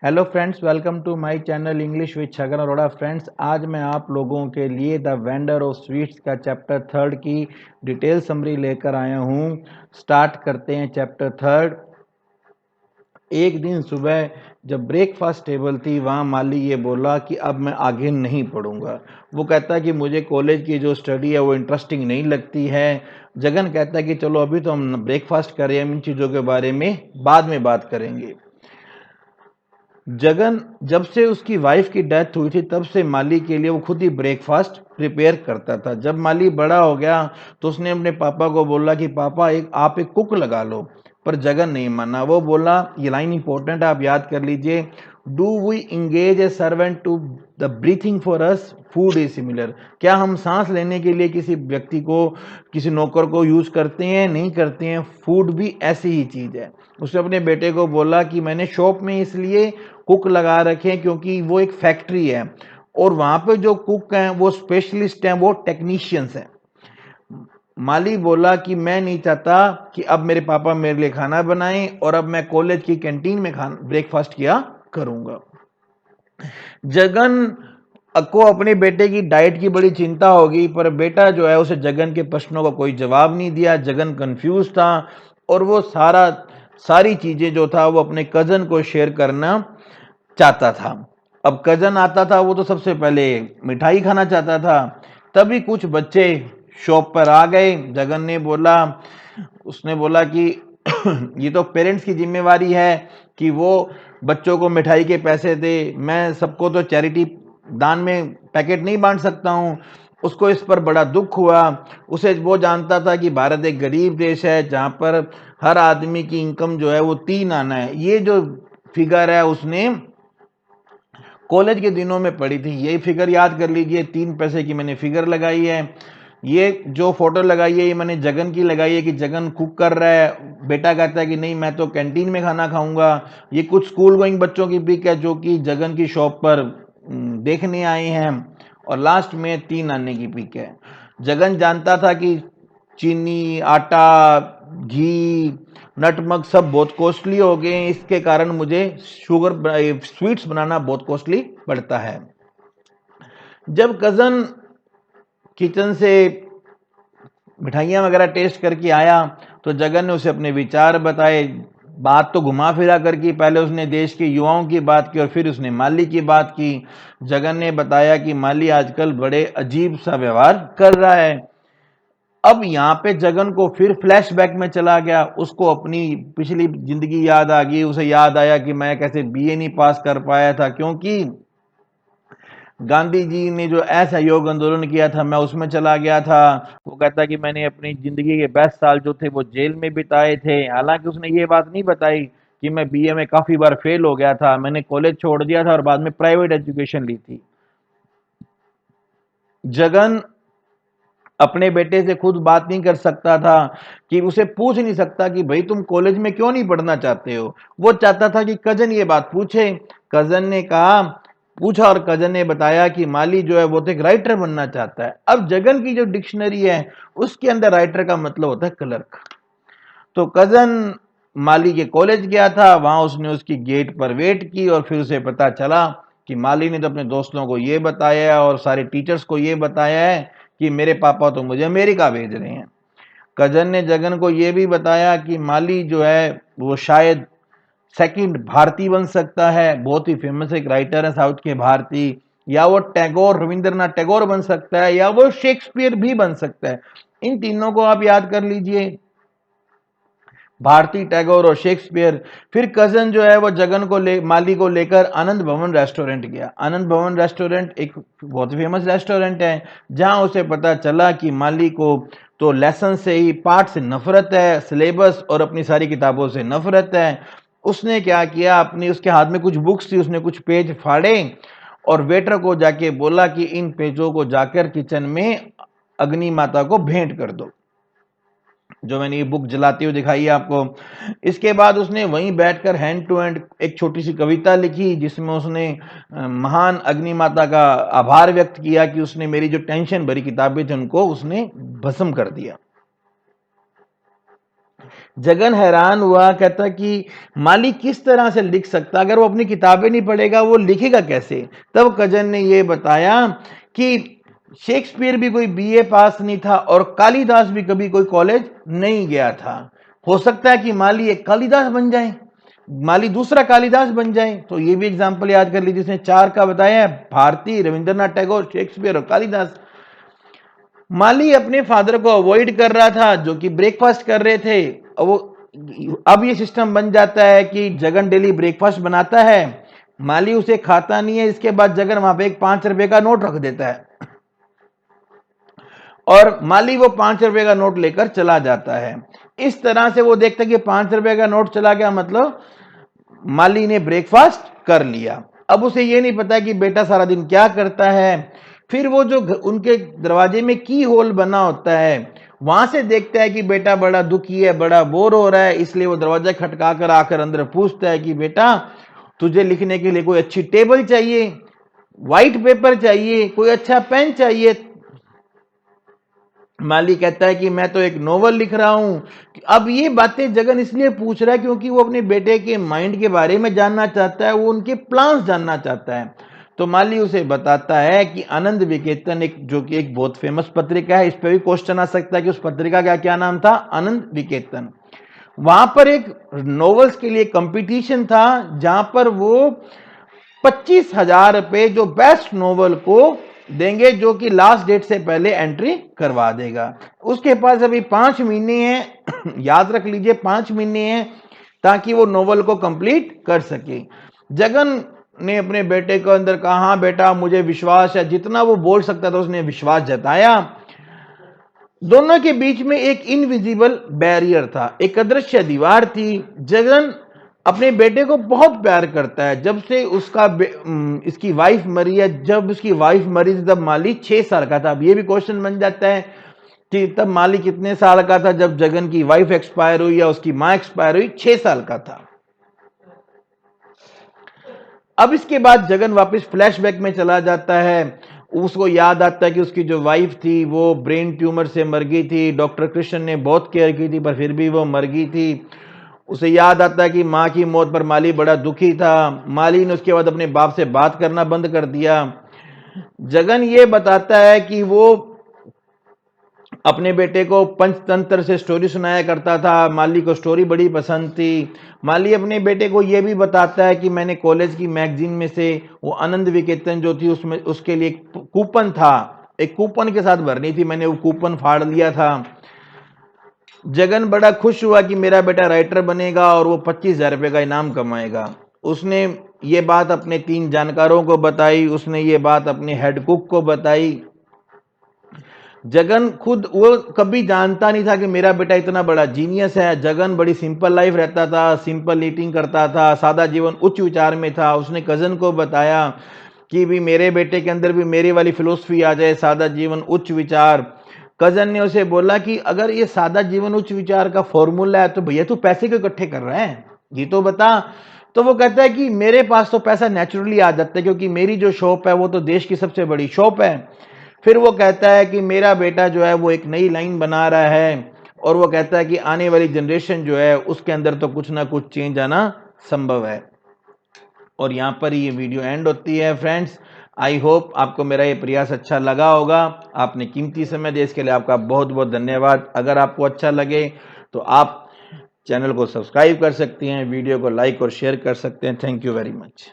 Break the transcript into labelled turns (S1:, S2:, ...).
S1: Hello friends, welcome to my channel English with Chhagan Arora. Friends, आज मैं आप लोगों के लिए द वेंडर ऑफ स्वीट्स का चैप्टर थर्ड की डिटेल समरी लेकर आया हूँ। स्टार्ट करते हैं चैप्टर थर्ड। एक दिन सुबह जब ब्रेकफास्ट टेबल थी, वहाँ माली ये बोला कि अब मैं आगे नहीं पढ़ूंगा। वो कहता है कि मुझे कॉलेज की जो स्टडी है वो इंटरेस्टिंग नहीं लगती है। जगन कहता है कि चलो अभी तो हम ब्रेकफास्ट कर रहे हैं, इन चीज़ों के बारे में बाद में बात करेंगे। जगन जब से उसकी वाइफ की डेथ हुई थी तब से माली के लिए वो खुद ही ब्रेकफास्ट प्रिपेयर करता था। जब माली बड़ा हो गया तो उसने अपने पापा को बोला कि पापा आप एक कुक लगा लो, पर जगन नहीं माना। वो बोला, ये लाइन इंपॉर्टेंट है, आप याद कर लीजिए, do we engage a servant to the breathing for us food is similar. क्या हम सांस लेने के लिए किसी व्यक्ति को, किसी नौकर को यूज करते हैं? नहीं करते हैं। फूड भी ऐसी ही चीज है। उसने अपने बेटे को बोला कि मैंने शॉप में इसलिए कुक लगा रखे हैं क्योंकि वो एक फैक्ट्री है और वहां पे जो कुक हैं वो स्पेशलिस्ट हैं, वो टेक्नीशियंस हैं। माली बोला कि मैं नहीं चाहता कि अब मेरे पापा मेरे लिए खाना बनाएं और अब मैं कॉलेज की कैंटीन में खाना ब्रेकफास्ट किया करूंगा। जगन को अपने बेटे की डाइट की बड़ी चिंता होगी, पर बेटा जो है उसे जगन के प्रश्नों का कोई जवाब नहीं दिया। जगन कंफ्यूज था और वो सारी चीजें जो था वो अपने कजन को शेयर करना चाहता था। अब कजन आता था, वो तो सबसे पहले मिठाई खाना चाहता था। तभी कुछ बच्चे शॉप पर आ गए। जगन ने बोला, उसने बोला कि ये तो पेरेंट्स की जिम्मेवारी है कि वो बच्चों को मिठाई के पैसे दे, मैं सबको तो चैरिटी दान में पैकेट नहीं बांट सकता हूँ। उसको इस पर बड़ा दुख हुआ। उसे वो जानता था कि भारत एक गरीब देश है जहाँ पर हर आदमी की इनकम जो है वो 3 आना है। ये जो फिगर है उसने कॉलेज के दिनों में पढ़ी थी। यही फिगर याद कर लीजिए, 3 पैसे की मैंने फिगर लगाई है। ये जो फोटो लगाई है ये मैंने जगन की लगाई है कि जगन कुक कर रहा है। बेटा कहता है कि नहीं, मैं तो कैंटीन में खाना खाऊंगा। ये कुछ स्कूल गोइंग बच्चों की पिक है जो कि जगन की शॉप पर देखने आए हैं। और लास्ट में 3 आने की पिक है। जगन जानता था कि चीनी, आटा, घी, नटमग सब बहुत कॉस्टली हो गए हैं, इसके कारण मुझे स्वीट्स बनाना बहुत कॉस्टली पड़ता है। जब कजन किचन से मिठाइयाँ वगैरह टेस्ट करके आया तो जगन ने उसे अपने विचार बताए। बात तो घुमा फिरा करके पहले उसने देश के युवाओं की बात की और फिर उसने माली की बात की। जगन ने बताया कि माली आजकल बड़े अजीब सा व्यवहार कर रहा है। अब यहाँ पे जगन को फिर फ्लैशबैक में चला गया, उसको अपनी पिछली जिंदगी याद आ गई। उसे याद आया कि मैं कैसे बीए नहीं पास कर पाया था क्योंकि गांधी जी ने जो असहयोग आंदोलन किया था मैं उसमें चला गया था। वो कहता कि मैंने अपनी जिंदगी के बेस्ट साल जो थे वो जेल में बिताए थे। हालांकि उसने ये बात नहीं बताई कि मैं बीए में काफी बार फेल हो गया था, मैंने कॉलेज छोड़ दिया था और बाद में प्राइवेट एजुकेशन ली थी। जगन अपने बेटे से खुद बात नहीं कर सकता था, कि उसे पूछ नहीं सकता कि भाई तुम कॉलेज में क्यों नहीं पढ़ना चाहते हो। वो चाहता था कि कजन ये बात पूछे। कजन ने कहा, पूछा और कजन ने बताया कि माली जो है वो तो एक राइटर बनना चाहता है। अब जगन की जो डिक्शनरी है उसके अंदर राइटर का मतलब होता है क्लर्क। तो कजन माली के कॉलेज गया था, वहां उसने उसकी गेट पर वेट की और फिर उसे पता चला कि माली ने तो अपने दोस्तों को ये बताया और सारे टीचर्स को ये बताया है कि मेरे पापा तो मुझे अमेरिका भेज रहे हैं। कजन ने जगन को यह भी बताया कि माली जो है वो शायद सेकंड भारती बन सकता है, बहुत ही फेमस एक राइटर है साउथ के भारती, या वो टैगोर, रविंद्रनाथ टैगोर बन सकता है, या वो शेक्सपियर भी बन सकता है। इन तीनों को आप याद कर लीजिए, भारती, टैगोर और शेक्सपियर। फिर कजन जो है वो जगन को माली को लेकर आनंद भवन रेस्टोरेंट गया। आनंद भवन रेस्टोरेंट एक बहुत फेमस रेस्टोरेंट है जहां उसे पता चला कि माली को तो लेसन से ही, पाठ से नफरत है, सिलेबस और अपनी सारी किताबों से नफरत है। उसने क्या किया, अपनी उसके हाथ में कुछ बुक्स थी, उसने कुछ पेज फाड़े और वेटर को जाके बोला कि इन पेजों को जाकर किचन में अग्नि माता को भेंट कर दो, जो मैंने ये बुक जलाती हुई दिखाई है आपको। इसके बाद उसने वहीं बैठकर हैंड टू हैंड एक छोटी सी कविता लिखी जिसमें उसने महान अग्नि माता का आभार व्यक्त किया कि उसने मेरी जो टेंशन भरी किताबें थी उनको उसने भस्म कर दिया। जगन हैरान हुआ, कहता कि माली किस तरह से लिख सकता, अगर वो अपनी किताबें नहीं पढ़ेगा वो लिखेगा कैसे। तब कजन ने ये बताया कि शेक्सपियर भी कोई बीए पास नहीं था और कालिदास भी कभी कोई कॉलेज नहीं गया था। हो सकता है कि माली एक कालिदास बन जाए, माली दूसरा कालिदास बन जाए। तो ये भी एग्जाम्पल याद कर लीजिए, जिसने चार का बताया, भारती, रविंद्रनाथ टैगोर, शेक्सपियर और कालिदास। माली अपने फादर को अवॉइड कर रहा था जो कि ब्रेकफास्ट कर रहे थे। वो अब ये सिस्टम बन जाता है कि जगन डेली ब्रेकफास्ट बनाता है, माली उसे खाता नहीं है। इसके बाद जगन वहां पे एक 5 रुपए का नोट रख देता है और माली वो 5 रुपए का नोट लेकर चला जाता है। इस तरह से वो देखता है कि 5 रुपए का नोट चला गया, मतलब माली ने ब्रेकफास्ट कर लिया। अब उसे ये नहीं पता कि बेटा सारा दिन क्या करता है। फिर वो जो उनके दरवाजे में की होल बना होता है, वहां से देखता है कि बेटा बड़ा दुखी है, बड़ा बोर हो रहा है। इसलिए वो दरवाजा खटका कर आकर अंदर पूछता है कि बेटा तुझे लिखने के लिए कोई अच्छी टेबल चाहिए, व्हाइट पेपर चाहिए, कोई अच्छा पेन चाहिए। माली कहता है कि मैं तो एक नोवेल लिख रहा हूं। अब ये बातें जगन इसलिए पूछ रहा है क्योंकि वो अपने बेटे के माइंड के बारे में जानना चाहता है, वो उनके प्लान्स जानना चाहता है। तो माली उसे बताता है कि आनंद विकेतन, एक जो कि एक बहुत फेमस पत्रिका है, इस पे भी क्वेश्चन आ सकता है कि उस पत्रिका का क्या नाम था, आनंद विकेतन। वहां पर एक नॉवेल्स के लिए कंपटीशन था जहां पर वो 25,000 रुपए जो बेस्ट नोवेल को देंगे, जो कि लास्ट डेट से पहले एंट्री करवा देगा। उसके पास अभी 5 महीने हैं याद रख लीजिए 5 महीने हैं, ताकि वो नोवेल को कंप्लीट कर सके। जगन ने अपने बेटे को अंदर कहा, हाँ बेटा मुझे विश्वास है, जितना वो बोल सकता था उसने विश्वास जताया। दोनों के बीच में एक इनविजिबल बैरियर था, एक अदृश्य दीवार थी। जगन अपने बेटे को बहुत प्यार करता है। जब से इसकी वाइफ मरी है, जब उसकी वाइफ मरी थी तब माली 6 साल का था। अब ये भी क्वेश्चन बन जाता है कि तब माली कितने साल का था जब जगन की वाइफ एक्सपायर हुई या उसकी मां एक्सपायर हुई, 6 साल का था। अब इसके बाद जगन वापस फ्लैशबैक में चला जाता है। उसको याद आता है कि उसकी जो वाइफ थी वो ब्रेन ट्यूमर से मर गई थी, डॉक्टर कृष्ण ने बहुत केयर की थी पर फिर भी वो मर गई थी। उसे याद आता है कि मां की मौत पर माली बड़ा दुखी था। माली ने उसके बाद अपने बाप से बात करना बंद कर दिया। जगन ये बताता है कि वो अपने बेटे को पंचतंत्र से स्टोरी सुनाया करता था, माली को स्टोरी बड़ी पसंद थी। माली अपने बेटे को यह भी बताता है कि मैंने कॉलेज की मैगजीन में से वो आनंद विकेतन जो थी उसमें उसके लिए एक कूपन था, एक कूपन के साथ भरनी थी, मैंने वो कूपन फाड़ लिया था। जगन बड़ा खुश हुआ कि मेरा बेटा राइटर बनेगा और वो 25,000 रुपए का इनाम कमाएगा। उसने ये बात अपने 3 जानकारों को बताई, उसने ये बात अपने हेड कुक को बताई। जगन खुद वो कभी जानता नहीं था कि मेरा बेटा इतना बड़ा जीनियस है। जगन बड़ी सिंपल लाइफ रहता था, सिंपल ईटिंग करता था, सादा जीवन, उच्च विचार में था। उसने कजन को बताया कि भी मेरे बेटे के अंदर भी मेरी वाली फिलोसफी आ जाए, सादा जीवन उच्च विचार। कजन ने उसे बोला कि अगर ये सादा जीवन उच्च विचार का फॉर्मूला है तो भैया तू पैसे क्यों इकट्ठे कर रहा है, ये तो बता। तो वो कहता है कि मेरे पास तो पैसा नेचुरली आ जाता है क्योंकि मेरी जो शॉप है वो तो देश की सबसे बड़ी शॉप है। फिर वो कहता है कि मेरा बेटा जो है वो एक नई लाइन बना रहा है और वो कहता है कि आने वाली जनरेशन जो है उसके अंदर तो कुछ ना कुछ चेंज आना संभव है। और यहाँ पर ये वीडियो एंड होती है फ्रेंड्स। आई होप आपको मेरा ये प्रयास अच्छा लगा होगा। आपने कीमती समय दिया, इसके लिए आपका बहुत बहुत धन्यवाद। अगर आपको अच्छा लगे तो आप चैनल को सब्सक्राइब कर सकते हैं, वीडियो को लाइक और शेयर कर सकते हैं। Thank you very much.